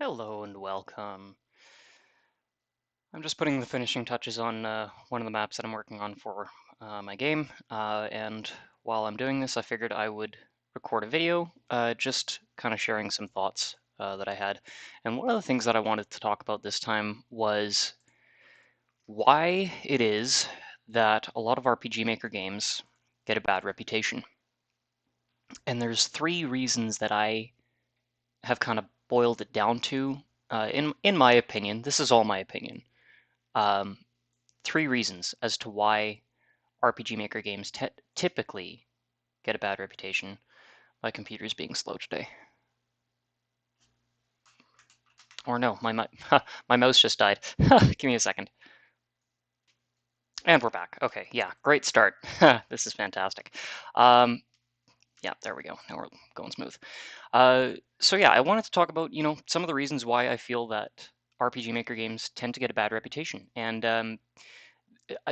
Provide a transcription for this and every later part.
Hello and welcome. I'm just putting the finishing touches on one of the maps that I'm working on for my game, and while I'm doing this, I figured I would record a video, just kind of sharing some thoughts that I had. And one of the things that I wanted to talk about this time was why it is that a lot of RPG Maker games get a bad reputation. And there's three reasons that I have kind of boiled it down to, in my opinion. This is all my opinion. Um, Three reasons as to why RPG Maker games typically get a bad reputation. My computer's being slow today. Or no, my mouse just died. Give me a second. And we're back. Okay, yeah, great start. This is fantastic. Um, yeah, there we go. Now we're going smooth. So yeah, I wanted to talk about, some of the reasons why I feel that RPG Maker games tend to get a bad reputation. And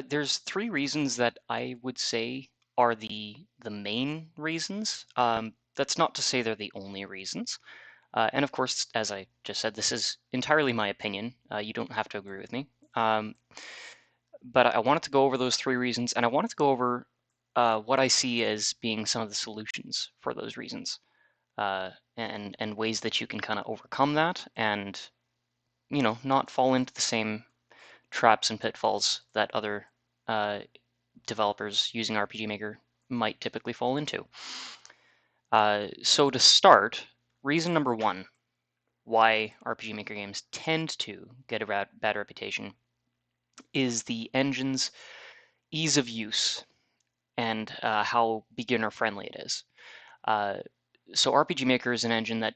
there's three reasons that I would say are the main reasons. That's not to say they're the only reasons. And of course, as I just said, this is entirely my opinion. You don't have to agree with me. Um, but I wanted to go over those three reasons, and I wanted to go over what I see as being some of the solutions for those reasons, and ways that you can kind of overcome that, and not fall into the same traps and pitfalls that other uh, developers using RPG Maker might typically fall into. So to start, reason number one why RPG Maker games tend to get a bad reputation is the engine's ease of use and how beginner friendly it is. Uh, so RPG Maker is an engine that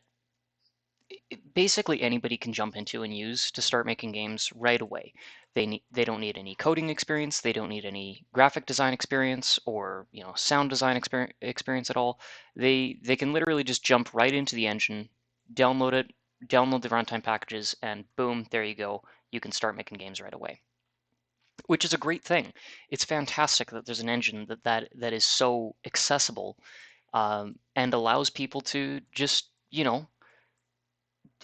basically anybody can jump into and use to start making games right away. They don't need any coding experience, they don't need any graphic design experience or sound design experience at all. They can literally just jump right into the engine, download it, download the runtime packages, and boom, there you go. You can start making games right away, which is a great thing. It's fantastic that there's an engine that is so accessible, and allows people to just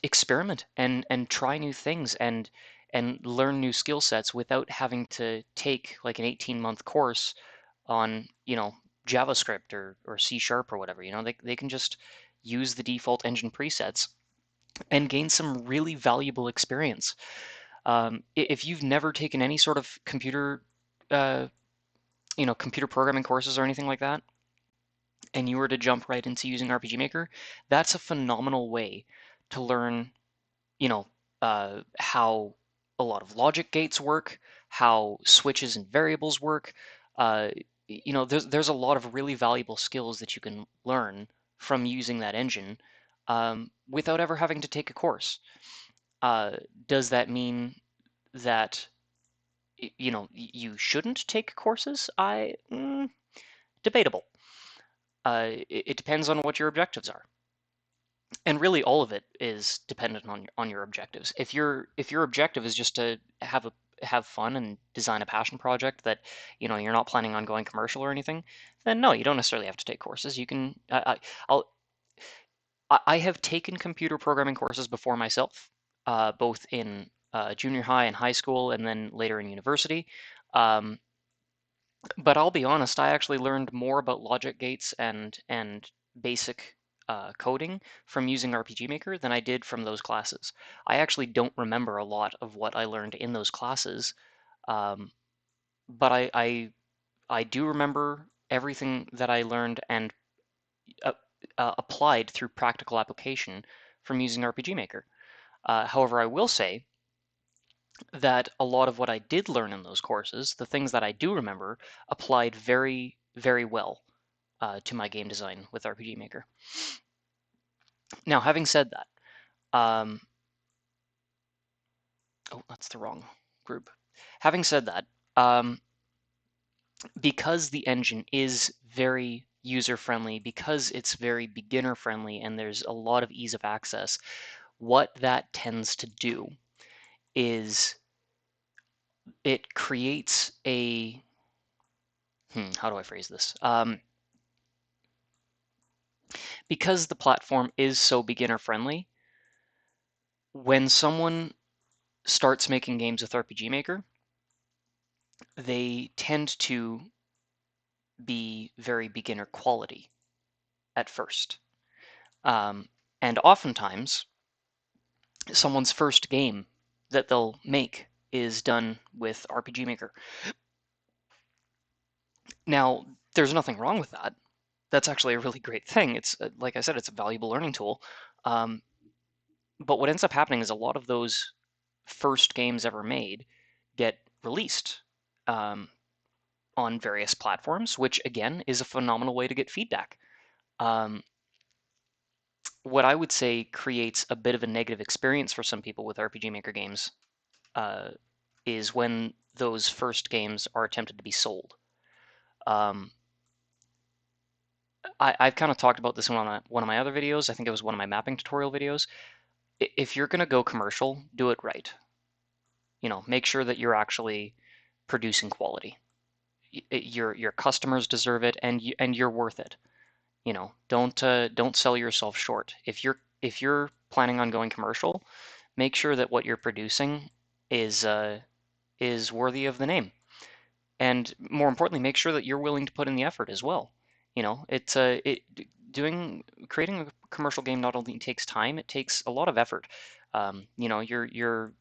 experiment and try new things and learn new skill sets without having to take like an 18-month course on JavaScript or C Sharp or whatever. They can just use the default engine presets and gain some really valuable experience. If you've never taken any sort of uh, computer programming courses or anything like that, and you were to jump right into using RPG Maker, that's a phenomenal way to learn you know, how a lot of logic gates work, how switches and variables work. Uh, there's a lot of really valuable skills that you can learn from using that engine, without ever having to take a course. Uh, does that mean that you shouldn't take courses? Debatable. It depends on what your objectives are. And really all of it is dependent on your objectives. If your objective is just to have fun and design a passion project that you're not planning on going commercial or anything, then no, you don't necessarily have to take courses. You can I'll I have taken computer programming courses before myself, both in junior high and high school, and then later in university. Um, but I'll be honest, I actually learned more about logic gates and basic coding from using RPG Maker than I did from those classes. I actually don't remember a lot of what I learned in those classes, um, but I do remember everything that I learned and uh, applied through practical application from using RPG Maker. However, I will say that a lot of what I did learn in those courses, the things that I do remember, applied very, very well to my game design with RPG Maker. Now, having said that, oh, that's the wrong group. Having said that, because the engine is very user-friendly, because it's very beginner-friendly, and there's a lot of ease of access, what that tends to do is it creates a how do I phrase this? Because the platform is so beginner friendly, When someone starts making games with RPG Maker, they tend to be very beginner quality at first. Um, and oftentimes, someone's first game that they'll make is done with RPG Maker. Now, there's nothing wrong with that. That's actually a really great thing. It's like I said, it's a valuable learning tool. Um, but what ends up happening is a lot of those first games ever made get released um, on various platforms, which again is a phenomenal way to get feedback. Um, what I would say creates a bit of a negative experience for some people with RPG Maker games uh, is when those first games are attempted to be sold. Um, I've kind of talked about this in one of my other videos. I think it was one of my mapping tutorial videos. If you're going to go commercial, do it right. Make sure that you're actually producing quality. Your customers deserve it, and you're worth it. Don't sell yourself short. If you're planning on going commercial, make sure that what you're producing is is worthy of the name. And more importantly, make sure that you're willing to put in the effort as well. It's it doing creating a commercial game not only takes time, it takes a lot of effort. Your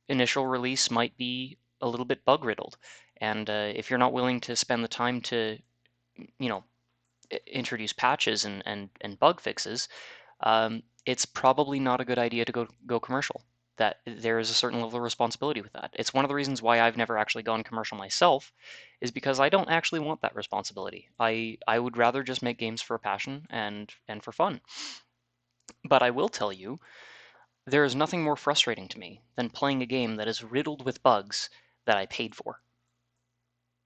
initial release might be a little bit bug riddled, and if you're not willing to spend the time to, you know, introduce patches and bug fixes, it's probably not a good idea to go commercial. That there is a certain level of responsibility with that. It's one of the reasons why I've never actually gone commercial myself, is because I don't actually want that responsibility. I would rather just make games for a passion and for fun. But I will tell you, there is nothing more frustrating to me than playing a game that is riddled with bugs that I paid for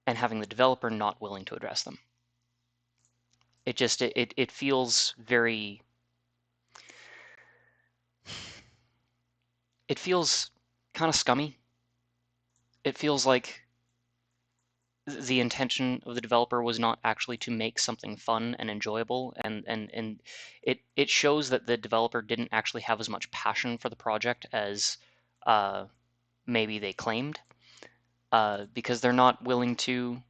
and having the developer not willing to address them. It feels very, it feels kind of scummy. It feels like the intention of the developer was not actually to make something fun and enjoyable, and it shows that the developer didn't actually have as much passion for the project as uh, maybe they claimed, because they're not willing to,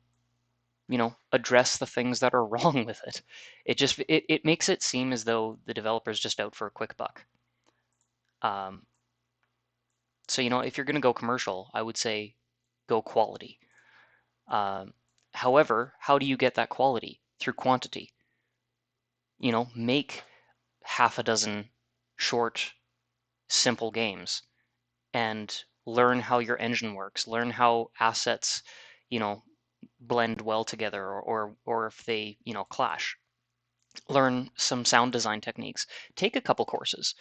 address the things that are wrong with it. It makes it seem as though the developer's just out for a quick buck. Um, so if you're going to go commercial, I would say go quality. Um, However, how do you get that quality? Through quantity. Make half a dozen short, simple games and learn how your engine works. Learn how assets, you know, blend well together, or if they, clash. Learn some sound design techniques. Take a couple courses,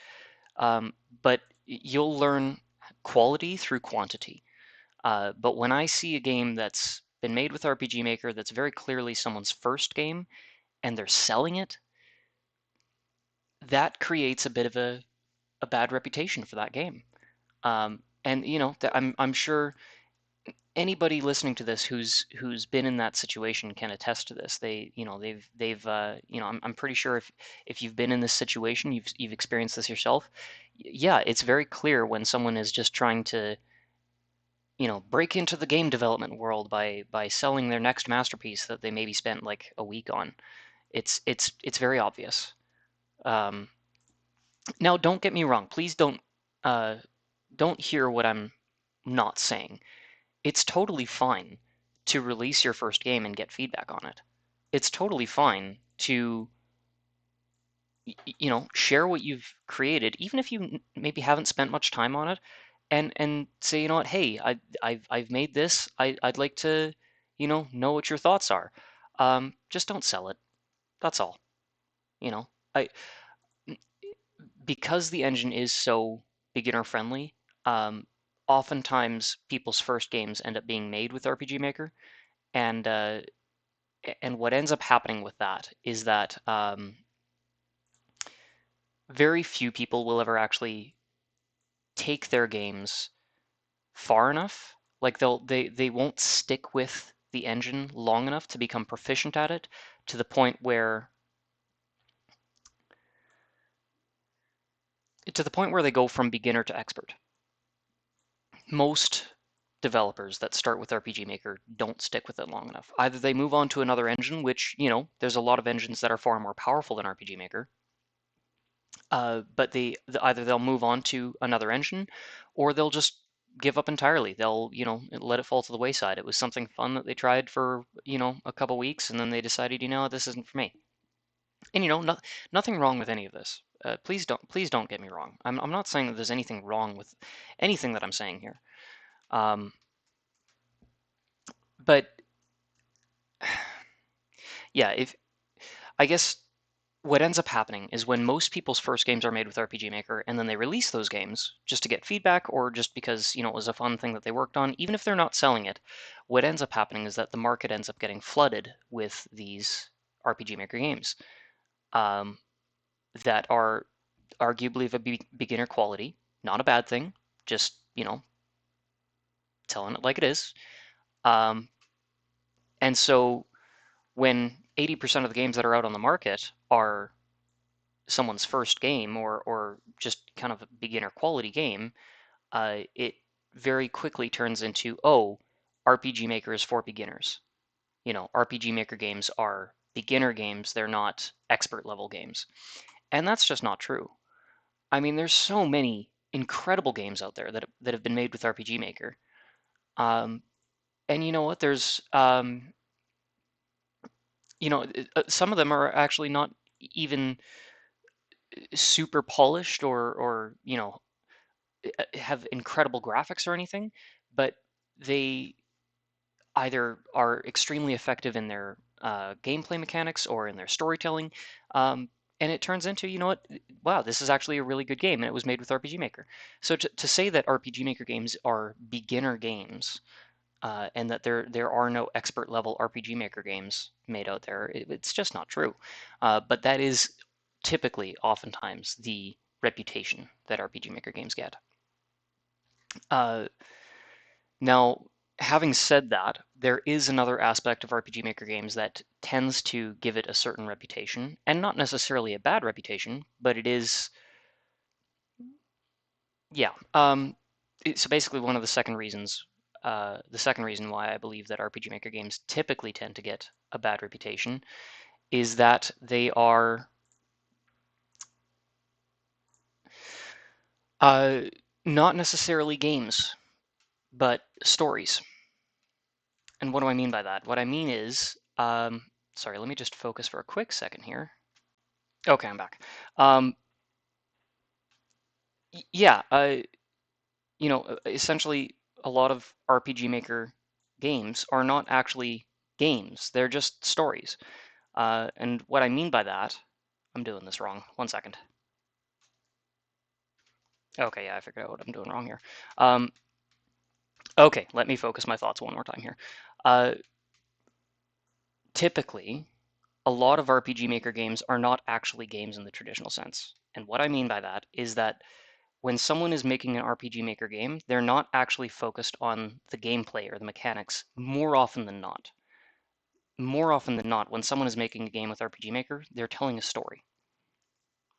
but you'll learn quality through quantity. But when I see a game that's been made with RPG Maker that's very clearly someone's first game and they're selling it, that creates a bit of a bad reputation for that game. And I'm sure anybody listening to this who's been in that situation can attest to this. I'm pretty sure if you've been in this situation, you've experienced this yourself. Yeah, it's very clear when someone is just trying to, break into the game development world by selling their next masterpiece that they maybe spent like a week on. It's very obvious. Um, Now, don't get me wrong. Please uh, don't hear what I'm not saying. It's totally fine to release your first game and get feedback on it. It's totally fine to, share what you've created, even if you maybe haven't spent much time on it, and say, what, hey, I've made this. I'd like to, know what your thoughts are. Just don't sell it. That's all. I Because the engine is so beginner friendly, um, oftentimes people's first games end up being made with RPG Maker, and what ends up happening with that is that very few people will ever actually take their games far enough. Like they won't stick with the engine long enough to become proficient at it to the point where to the point where they go from beginner to expert. Most developers that start with RPG Maker don't stick with it long enough. Either they move on to another engine, which, there's a lot of engines that are far more powerful than RPG Maker, but either they'll move on to another engine, or they'll just give up entirely. They'll, let it fall to the wayside. It was something fun that they tried for, a couple weeks, and then they decided, this isn't for me. And nothing wrong with any of this. Please don't get me wrong. I'm not saying that there's anything wrong with anything that I'm saying here. Um, but yeah, if I guess what ends up happening is when most people's first games are made with RPG Maker and then they release those games just to get feedback or just because, it was a fun thing that they worked on, even if they're not selling it, what ends up happening is that the market ends up getting flooded with these RPG Maker games um, that are arguably of a beginner quality, not a bad thing, just, telling it like it is. Um, and so when 80% of the games that are out on the market are someone's first game or just kind of a beginner quality game, it very quickly turns into, oh, RPG Maker is for beginners. RPG Maker games are beginner games, they're not expert level games. And that's just not true. I mean, there's so many incredible games out there that have been made with RPG Maker. Um, and you know what? There's, some of them are actually not even super polished or have incredible graphics or anything, but they either are extremely effective in their gameplay mechanics or in their storytelling. And it turns into, what, wow, this is actually a really good game, and it was made with RPG Maker. So to say that RPG Maker games are beginner games and that there are no expert level RPG Maker games made out there, it's just not true. But that is typically, oftentimes, the reputation that RPG Maker games get. Uh, Now, having said that, there is another aspect of RPG Maker games that tends to give it a certain reputation, and not necessarily a bad reputation, but it is, yeah. So basically, one of the second reason why I believe that RPG Maker games typically tend to get a bad reputation is that they are uh, not necessarily games, but stories. And what do I mean by that? What I mean is, sorry, let me just focus for a quick second here. Okay, I'm back. Um, yeah, essentially, a lot of RPG Maker games are not actually games; they're just stories. And what I mean by that, I'm doing this wrong. One second. Okay, yeah, I figured out what I'm doing wrong here. Um, okay, let me focus my thoughts one more time here. Uh, Typically, a lot of RPG Maker games are not actually games in the traditional sense. And what I mean by that is that when someone is making an RPG Maker game, they're not actually focused on the gameplay or the mechanics more often than not. More often than not, when someone is making a game with RPG Maker, they're telling a story.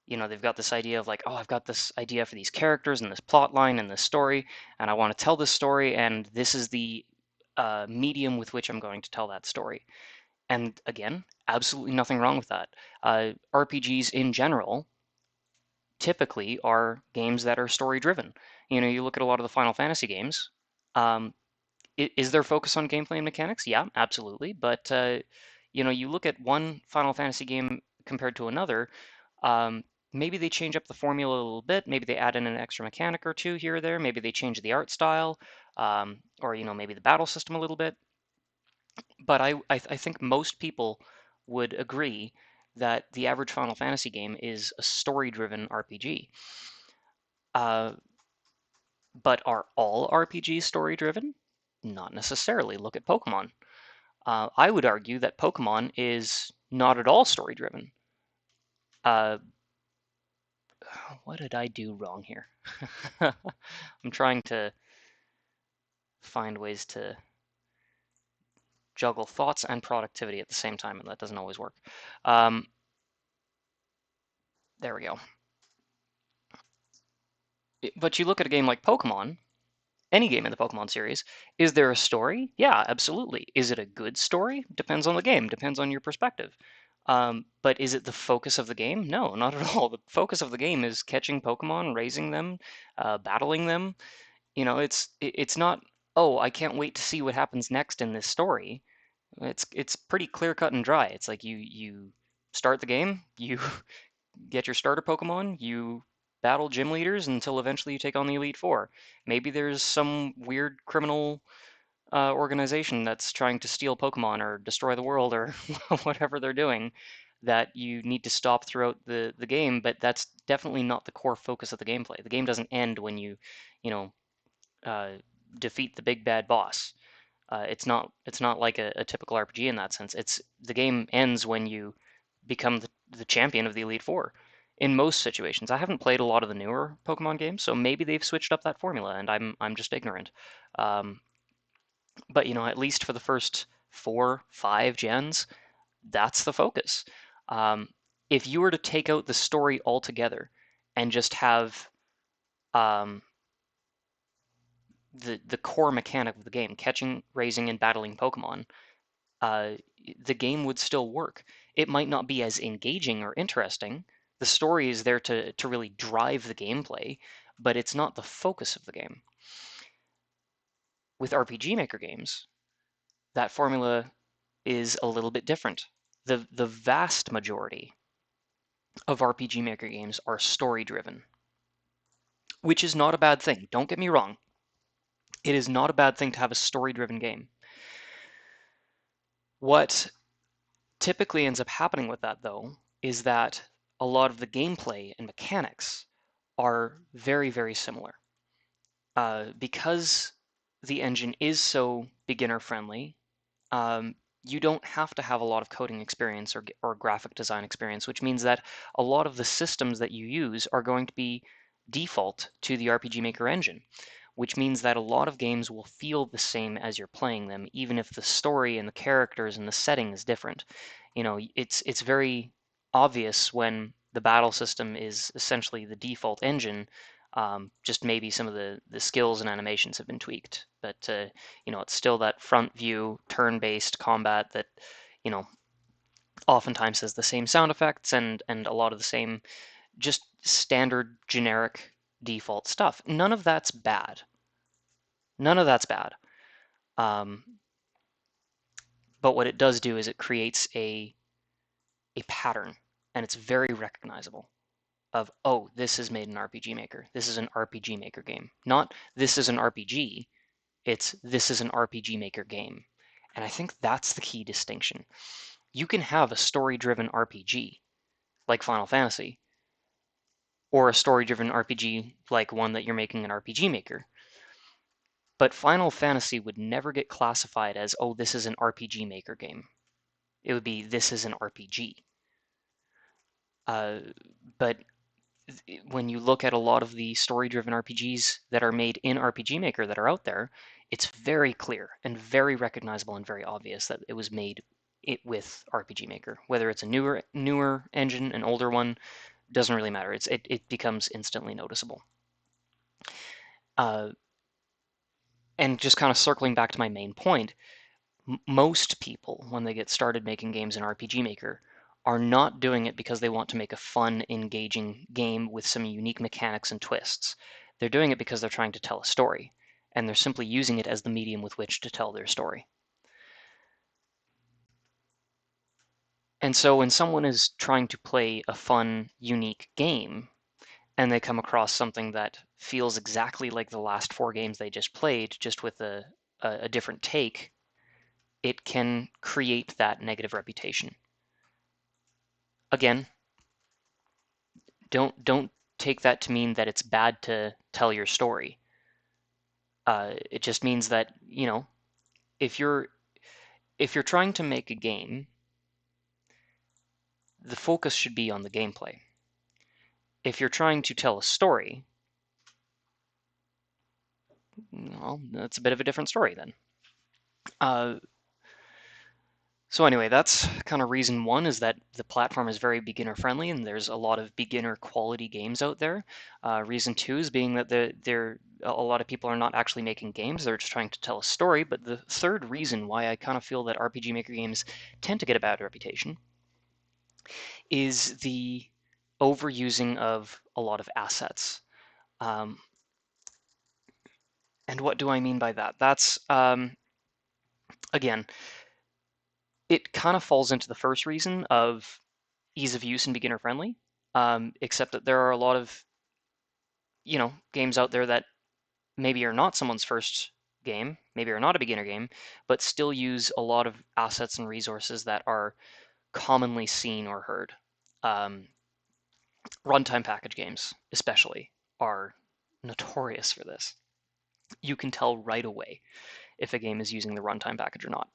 They've got this idea of like, oh, I've got this idea for these characters and this plot line and this story, and I want to tell this story, and this is the medium with which I'm going to tell that story. And again, absolutely nothing wrong with that. RPGs in general typically are games that are story driven. You look at a lot of the Final Fantasy games. Um, is there focus on gameplay and mechanics? Yeah, absolutely. But you look at one Final Fantasy game compared to another. Um, Maybe they change up the formula a little bit. Maybe they add in an extra mechanic or two here or there. Maybe they change the art style, or maybe the battle system a little bit. But I think most people would agree that the average Final Fantasy game is a story-driven RPG. Uh, but are all RPGs story-driven? Not necessarily. Look at Pokemon. I would argue that Pokemon is not at all story-driven. Uh, what did I do wrong here? I'm trying to find ways to juggle thoughts and productivity at the same time, and that doesn't always work. Um, there we go. But you look at a game like Pokemon, any game in the Pokemon series, is there a story? Yeah, absolutely. Is it a good story? Depends on the game, depends on your perspective. But is it the focus of the game? No, not at all. The focus of the game is catching Pokemon, raising them, battling them. It's not, oh, I can't wait to see what happens next in this story. It's pretty clear cut and dry. It's like you start the game, you get your starter Pokemon, you battle gym leaders until eventually you take on the Elite Four. Maybe there's some weird criminal organization that's trying to steal Pokemon or destroy the world or whatever they're doing that you need to stop throughout the game, but that's definitely not the core focus of the gameplay. The game doesn't end when you know, uh, defeat the big bad boss. It's not like a typical RPG in that sense. It's the game ends when you become the champion of the Elite Four. In most situations, I haven't played a lot of the newer Pokemon games, so maybe they've switched up that formula, and I'm just ignorant. Um, but at least for the first 4, 5 gens, that's the focus. Um, if you were to take out the story altogether and just have um, the core mechanic of the game, catching, raising, and battling Pokemon, uh, the game would still work. It might not be as engaging or interesting. The story is there to really drive the gameplay, but it's not the focus of the game. With RPG Maker games, that formula is a little bit different. The vast majority of RPG Maker games are story driven, which is not a bad thing. Don't get me wrong. It is not a bad thing to have a story driven game. What typically ends up happening with that, though, is that a lot of the gameplay and mechanics are very, very similar. Because the engine is so beginner friendly, um, you don't have to have a lot of coding experience or graphic design experience, which means that a lot of the systems that you use are going to be default to the RPG Maker engine, which means that a lot of games will feel the same as you're playing them, even if the story and the characters and the setting is different. It's very obvious when the battle system is essentially the default engine. Just maybe some of the skills and animations have been tweaked, but it's still that front view turn-based combat that you know oftentimes has the same sound effects and a lot of the same just standard generic default stuff. None of that's bad. None of that's bad. Um, but what it does do is it creates a pattern, and it's very recognizable of, oh, this is made in RPG Maker. This is an RPG Maker game. Not this is an RPG, it's this is an RPG Maker game. And I think that's the key distinction. You can have a story-driven RPG like Final Fantasy, or a story-driven RPG like one that you're making an RPG Maker. But Final Fantasy would never get classified as, oh, this is an RPG Maker game. It would be, this is an RPG. But when you look at a lot of the story-driven RPGs that are made in RPG Maker that are out there, it's very clear and very recognizable and very obvious that it was made with RPG Maker. Whether it's a newer engine, an older one, doesn't really matter. It becomes instantly noticeable. Uh, and just kind of circling back to my main point, most people, when they get started making games in RPG Maker, are not doing it because they want to make a fun, engaging game with some unique mechanics and twists. They're doing it because they're trying to tell a story, and they're simply using it as the medium with which to tell their story. And so when someone is trying to play a fun, unique game, and they come across something that feels exactly like the last 4 games they just played, just with a different take, it can create that negative reputation. Again, don't take that to mean that it's bad to tell your story. It just means that if you're trying to make a game, the focus should be on the gameplay. If you're trying to tell a story, well, that's a bit of a different story then. Uh, So anyway, that's kind of reason one, is that the platform is very beginner friendly and there's a lot of beginner quality games out there. Reason two is being that a lot of people are not actually making games, they're just trying to tell a story. But the third reason why I kind of feel that RPG Maker games tend to get a bad reputation is the overusing of a lot of assets. Um, and what do I mean by that? That's, again, it kind of falls into the first reason of ease of use and beginner friendly, except that there are a lot of, games out there that maybe are not someone's first game, maybe are not a beginner game, but still use a lot of assets and resources that are commonly seen or heard. Um, Runtime package games, especially, are notorious for this. You can tell right away if a game is using the runtime package or not.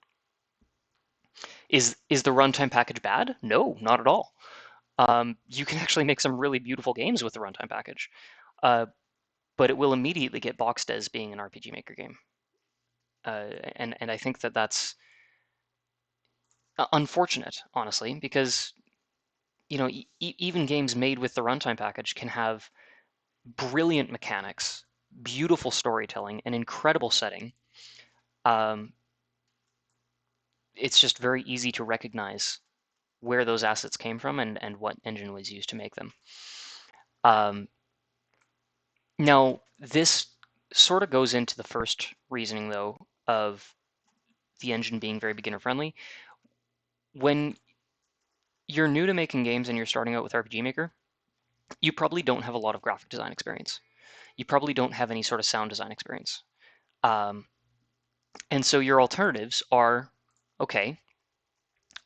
Is the runtime package bad? No, not at all. You can actually make some really beautiful games with the runtime package, uh, but it will immediately get boxed as being an RPG Maker game. And I think that that's unfortunate, honestly, because even games made with the runtime package can have brilliant mechanics, beautiful storytelling, an incredible setting. Um, it's just very easy to recognize where those assets came from and what engine was used to make them. Um, Now, this sort of goes into the first reasoning, though, of the engine being very beginner friendly. When you're new to making games and you're starting out with RPG Maker, you probably don't have a lot of graphic design experience. You probably don't have any sort of sound design experience. Um, and so your alternatives are, okay,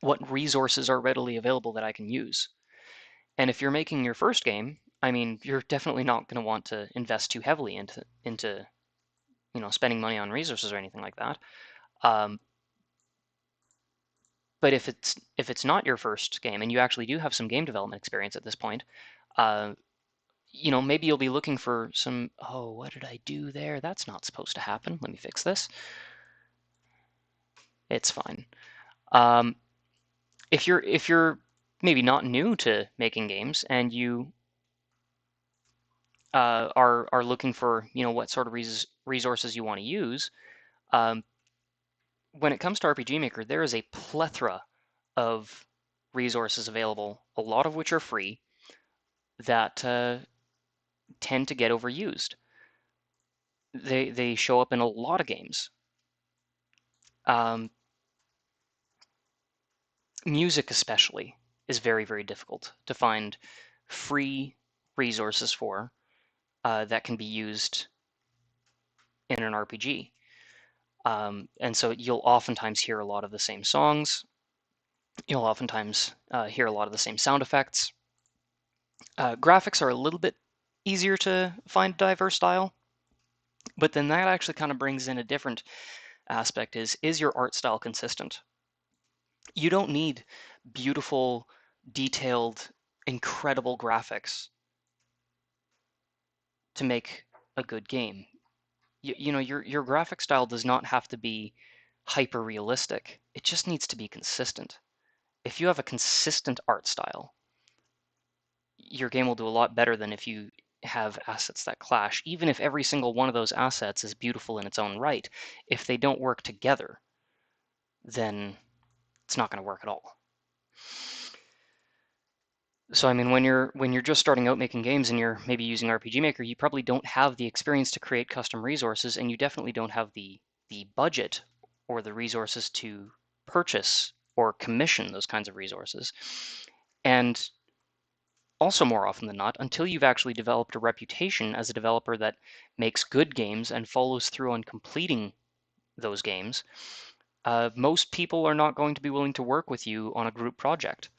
what resources are readily available that I can use? And if you're making your first game, I mean, you're definitely not going to want to invest too heavily into spending money on resources or anything like that. Um, but if it's not your first game and you actually do have some game development experience at this point, uh, maybe you'll be looking for some, oh, what did I do there? That's not supposed to happen. Let me fix this. It's fine. Um, if you're maybe not new to making games and you are looking for what sort of resources you want to use, um, when it comes to RPG Maker, there is a plethora of resources available, a lot of which are free, that tend to get overused. They show up in a lot of games. Um, Music especially is very, very difficult to find free resources for that can be used in an RPG. And so you'll oftentimes hear a lot of the same songs. You'll oftentimes hear a lot of the same sound effects. Graphics are a little bit easier to find diverse style, but then that actually kind of brings in a different aspect: is your art style consistent? You don't need beautiful, detailed, incredible graphics to make a good game. Your graphic style does not have to be hyper realistic. It just needs to be consistent. If you have a consistent art style, your game will do a lot better than if you have assets that clash. Even if every single one of those assets is beautiful in its own right, if they don't work together, then it's not going to work at all. So I mean, when you're just starting out making games and you're maybe using RPG Maker, you probably don't have the experience to create custom resources, and you definitely don't have the budget or the resources to purchase or commission those kinds of resources. And also, more often than not, until you've actually developed a reputation as a developer that makes good games and follows through on completing those games, most people are not going to be willing to work with you on a group project.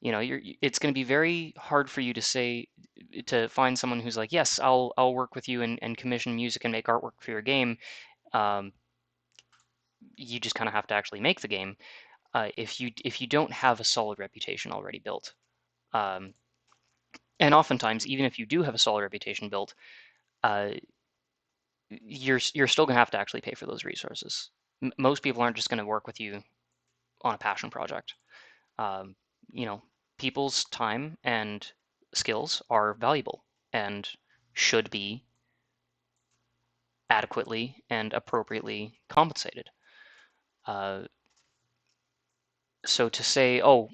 It's going to be very hard for you to find someone who's like, yes, I'll work with you and commission music and make artwork for your game. Um, you just kind of have to actually make the game if you don't have a solid reputation already built. Um, and oftentimes, even if you do have a solid reputation built, uh, you're still going to have to actually pay for those resources. Most people aren't just going to work with you on a passion project. Um, you know, people's time and skills are valuable and should be adequately and appropriately compensated. Uh, so to say, oh,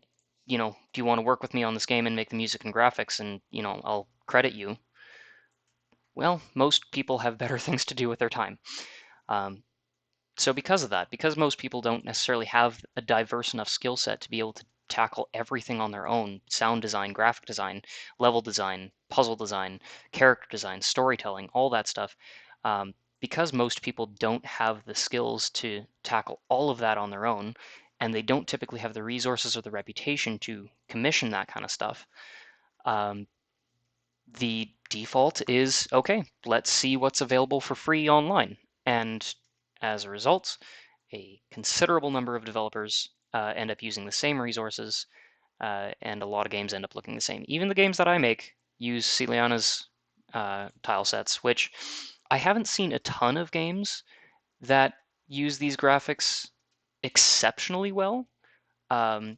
do you want to work with me on this game and make the music and graphics and, I'll credit you. Well, most people have better things to do with their time. Um, so because of that, because most people don't necessarily have a diverse enough skill set to be able to tackle everything on their own, sound design, graphic design, level design, puzzle design, character design, storytelling, all that stuff, because most people don't have the skills to tackle all of that on their own, and they don't typically have the resources or the reputation to commission that kind of stuff, um, the default is, okay, let's see what's available for free online. And as a result, a considerable number of developers end up using the same resources, and a lot of games end up looking the same. Even the games that I make use Celiana's tile sets, which I haven't seen a ton of games that use these graphics exceptionally well. Um,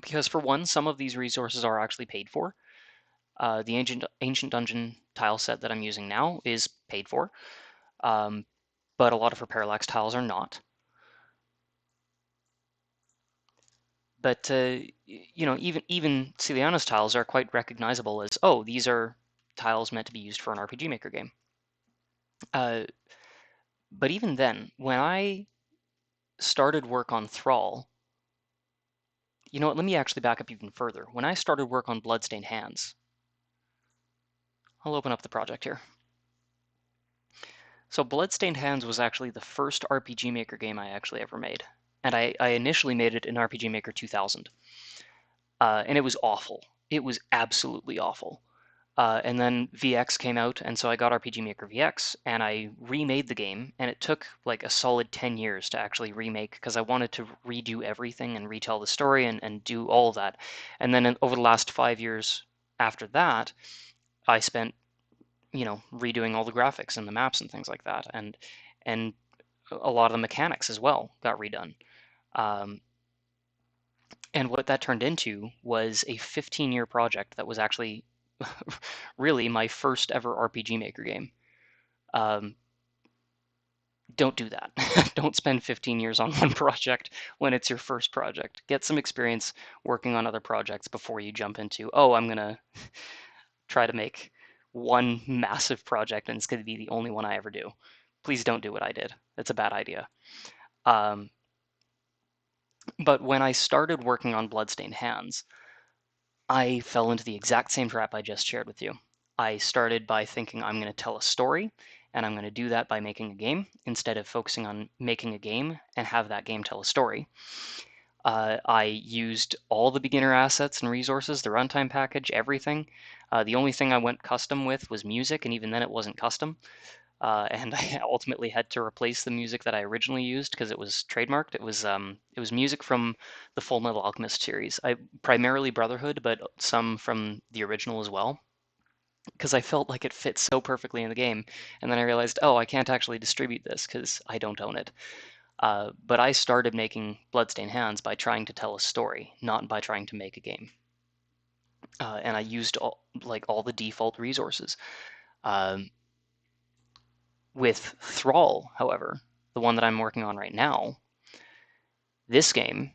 because for one, some of these resources are actually paid for. The ancient dungeon tile set that I'm using now is paid for, um, but a lot of her parallax tiles are not. But even Celiana's tiles are quite recognizable as, oh, these are tiles meant to be used for an RPG Maker game. But even then, when I started work on Thrall, you know what? Let me actually back up even further. When I started work on Bloodstained Hands, I'll open up the project here. So Bloodstained Hands was actually the first RPG Maker game I actually ever made. And I initially made it in RPG Maker 2000. And it was awful. It was absolutely awful. And then VX came out, and so I got RPG Maker VX, and I remade the game, and it took like a solid 10 years to actually remake because I wanted to redo everything and retell the story and do all of that. And then over the last 5 years after that, I spent, redoing all the graphics and the maps and things like that, and a lot of the mechanics as well got redone. Um, and what that turned into was a 15-year project that was actually really my first ever RPG Maker game. Um, don't do that. Don't spend 15 years on one project when it's your first project. Get some experience working on other projects before you jump into, oh, I'm going to try to make one massive project and it's going to be the only one I ever do. Please don't do what I did. It's a bad idea. Um, but when I started working on Bloodstained Hands, I fell into the exact same trap I just shared with you. I started by thinking I'm going to tell a story, and I'm going to do that by making a game instead of focusing on making a game and have that game tell a story. I used all the beginner assets and resources, the runtime package, everything. The only thing I went custom with was music, and even then it wasn't custom. And I ultimately had to replace the music that I originally used because it was trademarked. It was music from the Full Metal Alchemist series. I primarily Brotherhood, but some from the original as well, because I felt like it fit so perfectly in the game. And then I realized, oh, I can't actually distribute this because I don't own it. But I started making Bloodstained Hands by trying to tell a story, not by trying to make a game. And I used all the default resources. Um, With Thrall, however, the one that I'm working on right now, this game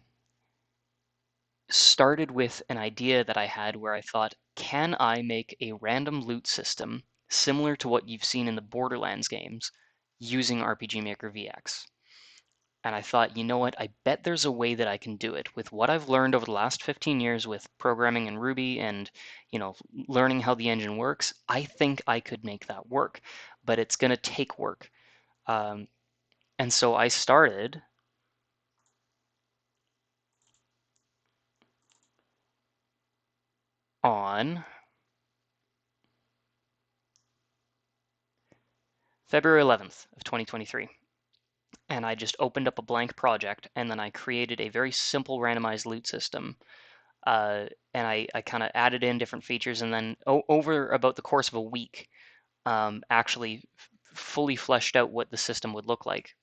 started with an idea that I had where I thought, can I make a random loot system similar to what you've seen in the Borderlands games using RPG Maker VX? And I thought, you know what? I bet there's a way that I can do it with what I've learned over the last 15 years with programming in Ruby and, learning how the engine works. I think I could make that work, but it's going to take work. Um, And so I started on February 11th of 2023. And I just opened up a blank project and then I created a very simple randomized loot system. And I kind of added in different features and then over about the course of a week, actually fully fleshed out what the system would look like.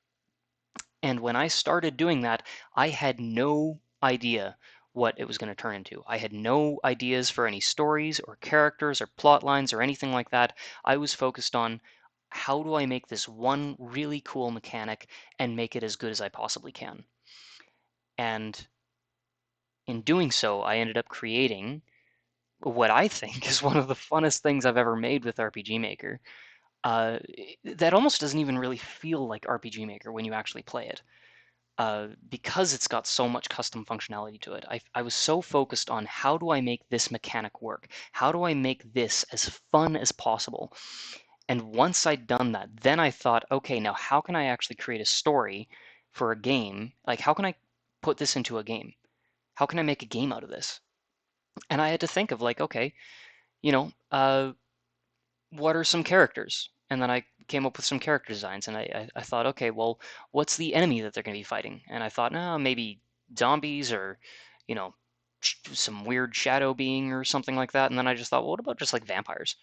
And when I started doing that, I had no idea what it was going to turn into. I had no ideas for any stories or characters or plot lines or anything like that. I was focused on how do I make this one really cool mechanic and make it as good as I possibly can. And in doing so, I ended up creating what I think is one of the funnest things I've ever made with RPG Maker. Uh, that almost doesn't even really feel like RPG Maker when you actually play it. Because it's got so much custom functionality to it. I was so focused on how do I make this mechanic work? How do I make this as fun as possible? And once I'd done that, then I thought, okay, now how can I actually create a story for a game? Like, how can I put this into a game? How can I make a game out of this? And I had to think of like, okay, you know, what are some characters? And then I came up with some character designs, and I thought, okay, well, what's the enemy that they're going to be fighting? And I thought, no, maybe zombies or, you know, some weird shadow being or something like that. And then I just thought, well, what about just like vampires?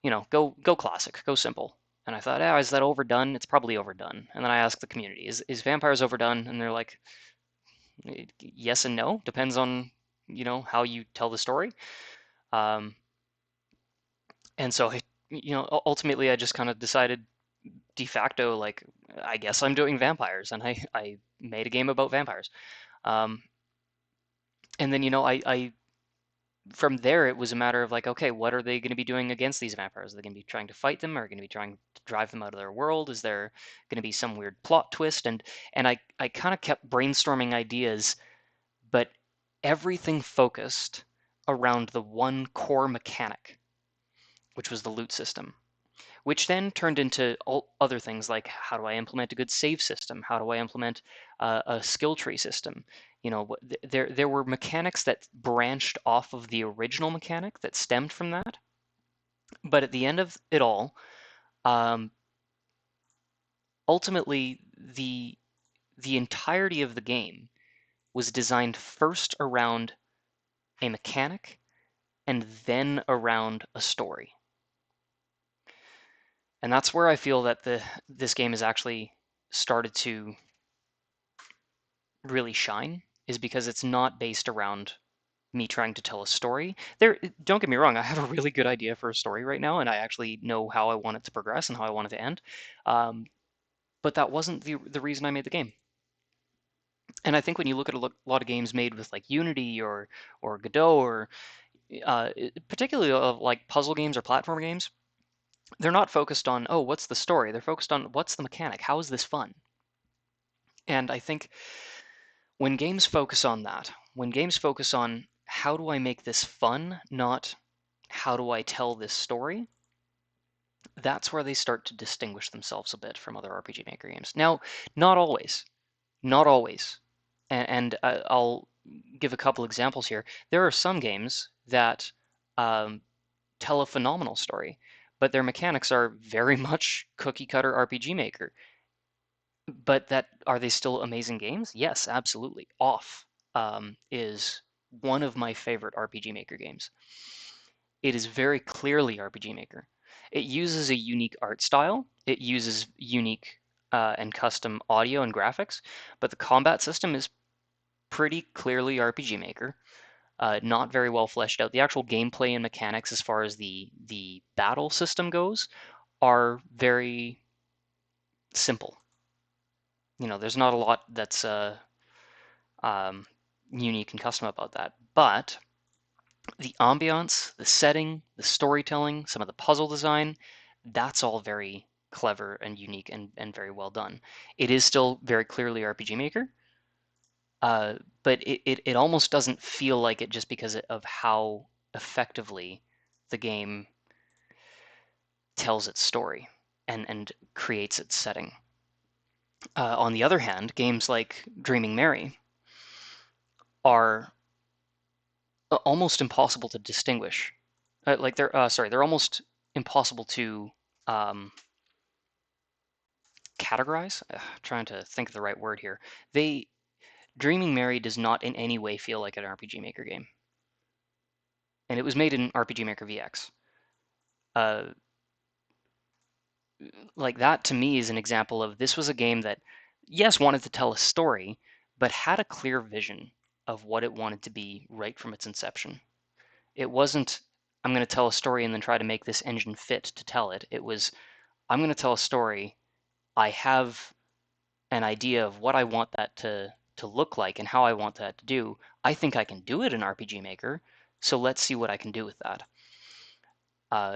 You know, go classic, go simple. And I thought, ah, is that overdone? It's probably overdone. And then I asked the community, is vampires overdone? And they're like, yes and no, depends on, how you tell the story. Um, and so ultimately I just kind of decided de facto, like, I guess I'm doing vampires, and I made a game about vampires. Um, and then I from there it was a matter of like, okay, what are they going to be doing against these vampires? Are they going to be trying to fight them? Are they going to be trying to drive them out of their world? Is there going to be some weird plot twist? And I kind of kept brainstorming ideas, but everything focused around the one core mechanic, which was the loot system, which then turned into all other things like how do I implement a good save system? How do I implement a skill tree system? There were mechanics that branched off of the original mechanic that stemmed from that. But at the end of it all, um, ultimately the entirety of the game was designed first around a mechanic and then around a story. And that's where I feel that this game has actually started to really shine, is because it's not based around me trying to tell a story. Don't get me wrong, I have a really good idea for a story right now, and I actually know how I want it to progress and how I want it to end. Um, but that wasn't the reason I made the game. And I think when you look at a lot of games made with like Unity or Godot or particularly of like puzzle games or platform games, they're not focused on, oh, what's the story? They're focused on what's the mechanic? How is this fun? And I think when games focus on that, when games focus on how do I make this fun, not how do I tell this story, that's where they start to distinguish themselves a bit from other RPG Maker games. Now, not always, not always. And I'll give a couple examples here. There are some games that um, tell a phenomenal story, but their mechanics are very much cookie cutter RPG Maker. But that are they still amazing games? Yes, absolutely. Off is one of my favorite RPG Maker games. It is very clearly RPG Maker. It uses a unique art style. It uses unique and custom audio and graphics, but the combat system is pretty clearly RPG Maker. Not very well fleshed out. The actual gameplay and mechanics, as far as the battle system goes, are very simple. There's not a lot that's um, unique and custom about that. But the ambiance, the setting, the storytelling, some of the puzzle design, that's all very clever and unique and very well done. It is still very clearly RPG Maker, uh, but it almost doesn't feel like it just because of how effectively the game tells its story and creates its setting. On the other hand, games like Dreaming Mary are almost impossible to distinguish. Like they're almost impossible to um, categorize. Trying to think of the right word here. They Dreaming Mary does not in any way feel like an RPG Maker game, and it was made in RPG Maker VX. Uh, like that to me is an example of this was a game that yes, wanted to tell a story, but had a clear vision of what it wanted to be right from its inception. It wasn't, I'm going to tell a story and then try to make this engine fit to tell it. It was, I'm going to tell a story. I have an idea of what I want that to look like and how I want that to do. I think I can do it in RPG Maker, so let's see what I can do with that.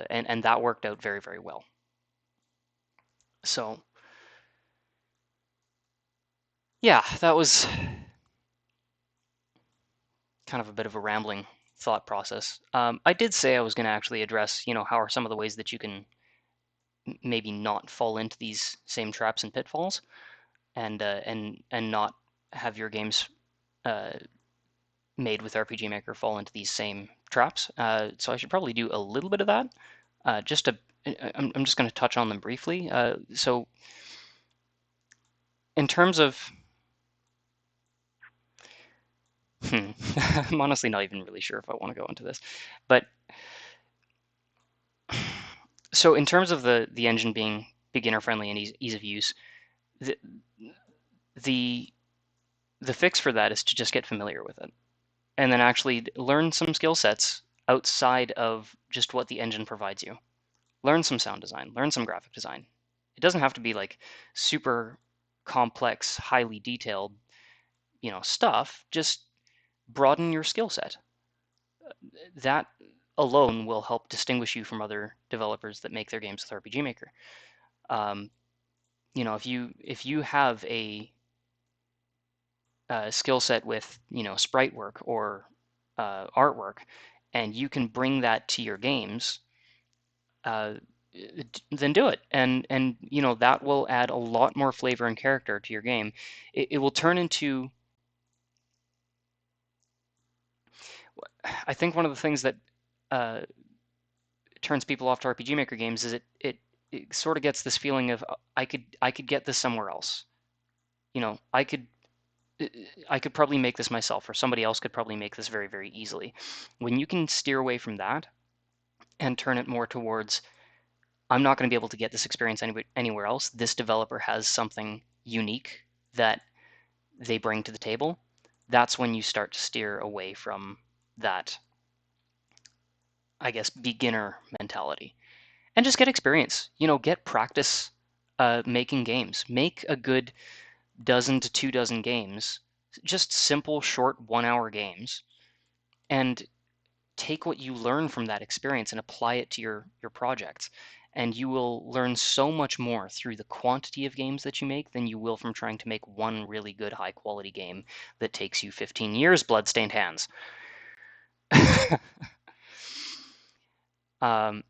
And that worked out very, very well. So yeah, that was kind of a bit of a rambling thought process. I did say I was going to actually address, how are some of the ways that you can maybe not fall into these same traps and pitfalls, and not have your games uh, made with RPG Maker fall into these same traps. So I should probably do a little bit of that. I'm just going to touch on them briefly. So in terms of, I'm honestly not even really sure if I want to go into this, but so in terms of the engine being beginner friendly and ease of use, the the the fix for that is to just get familiar with it and then actually learn some skill sets outside of just what the engine provides you. Learn some sound design, learn some graphic design. It doesn't have to be like super complex, highly detailed, stuff. Just broaden your skill set. That alone will help distinguish you from other developers that make their games with RPG Maker. Um, if you have a skill set with sprite work or artwork, and you can bring that to your games, uh, then do it, and that will add a lot more flavor and character to your game. It will turn into. I think one of the things that uh, turns people off to RPG Maker games is it sort of gets this feeling of I could get this somewhere else. You know, I could probably make this myself, or somebody else could probably make this very, very easily. When you can steer away from that and turn it more towards, I'm not going to be able to get this experience anywhere else. This developer has something unique that they bring to the table. That's when you start to steer away from that, I guess, beginner mentality and just get experience. Get practice making games. Make a good dozen to 2 dozen games, just simple, short 1 hour games, and take what you learn from that experience and apply it to your projects. And you will learn so much more through the quantity of games that you make than you will from trying to make one really good high quality game that takes you 15 years, bloodstained hands. um,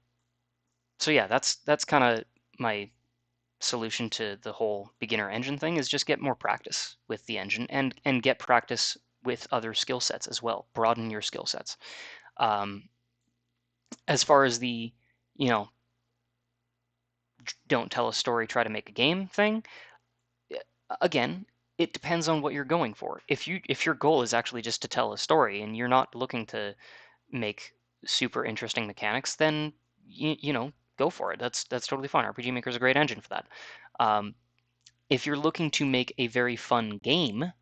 so yeah, that's kind of my solution to the whole beginner engine thing, is just get more practice with the engine and get practice with other skill sets as well. Broaden your skill sets. Um, as far as the, you know, don't tell a story, try to make a game thing, again, it depends on what you're going for. If your goal is actually just to tell a story and you're not looking to make super interesting mechanics, then go for it. That's totally fine. RPG Maker is a great engine for that. Um, if you're looking to make a very fun game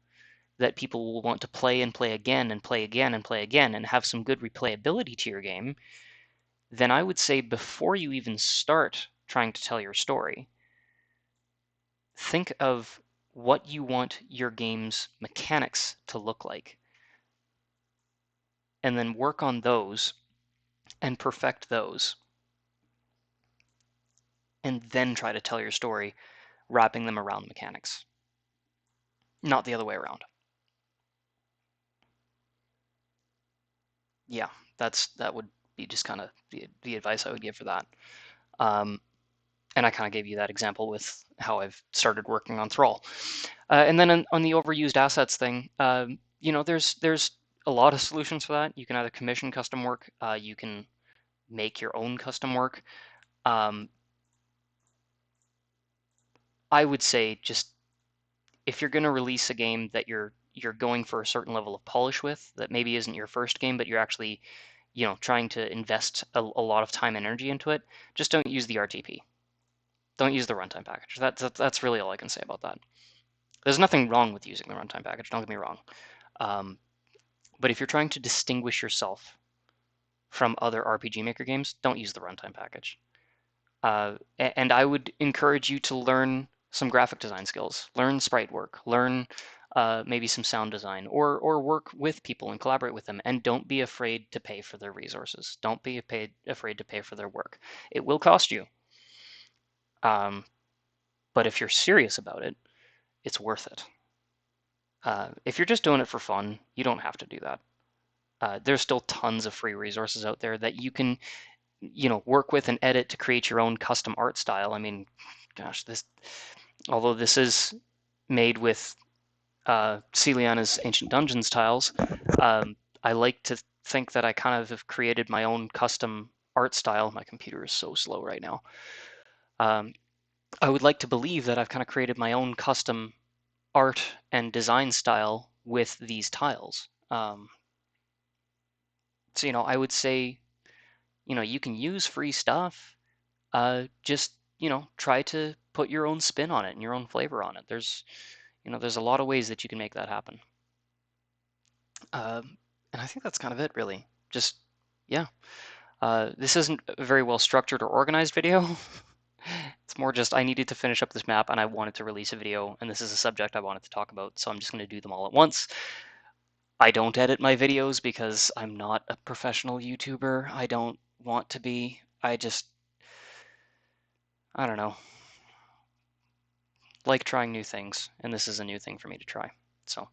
that people will want to play and play again and play again and play again and have some good replayability to your game, then I would say before you even start trying to tell your story, think of what you want your game's mechanics to look like, and then work on those and perfect those, and then try to tell your story wrapping them around mechanics, not the other way around. Yeah, that would be just kind of the advice I would give for that. Um, and I kind of gave you that example with how I've started working on Thrall. And then on the overused assets thing, there's a lot of solutions for that. You can either commission custom work, you can make your own custom work. Um, I would say just if you're going to release a game that you're going for a certain level of polish with, that maybe isn't your first game, but you're actually trying to invest a lot of time and energy into it, just don't use the RTP. Don't use the runtime package. That's really all I can say about that. There's nothing wrong with using the runtime package, don't get me wrong. But if you're trying to distinguish yourself from other RPG Maker games, don't use the runtime package. And I would encourage you to learn some graphic design skills, learn sprite work, learn maybe some sound design, or work with people and collaborate with them. And don't be afraid to pay for their resources. Don't be afraid to pay for their work. It will cost you. But if you're serious about it, it's worth it. If you're just doing it for fun, you don't have to do that. There's still tons of free resources out there that you can, work with and edit to create your own custom art style. I mean, gosh, although this is made with Celiana's Ancient Dungeons tiles, I like to think that I kind of have created my own custom art style. My computer is so slow right now. I would like to believe that I've kind of created my own custom art and design style with these tiles. So, I would say, you can use free stuff. Just, try to put your own spin on it and your own flavor on it. There's a lot of ways that you can make that happen. And I think that's kind of it, really. Just, yeah. This isn't a very well structured or organized video. It's more just I needed to finish up this map and I wanted to release a video, and this is a subject I wanted to talk about, so I'm just going to do them all at once. I don't edit my videos because I'm not a professional YouTuber. I don't want to be. I don't know, like trying new things, and this is a new thing for me to try. So,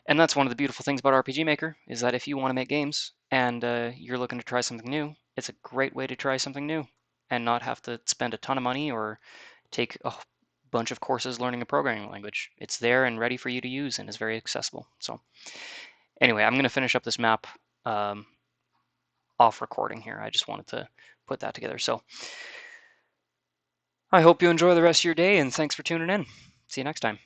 and that's one of the beautiful things about RPG Maker, is that if you want to make games and you're looking to try something new, it's a great way to try something new and not have to spend a ton of money or take a bunch of courses learning a programming language. It's there and ready for you to use and is very accessible. So anyway, I'm going to finish up this map off recording here. I just wanted to put that together. So I hope you enjoy the rest of your day, and thanks for tuning in. See you next time.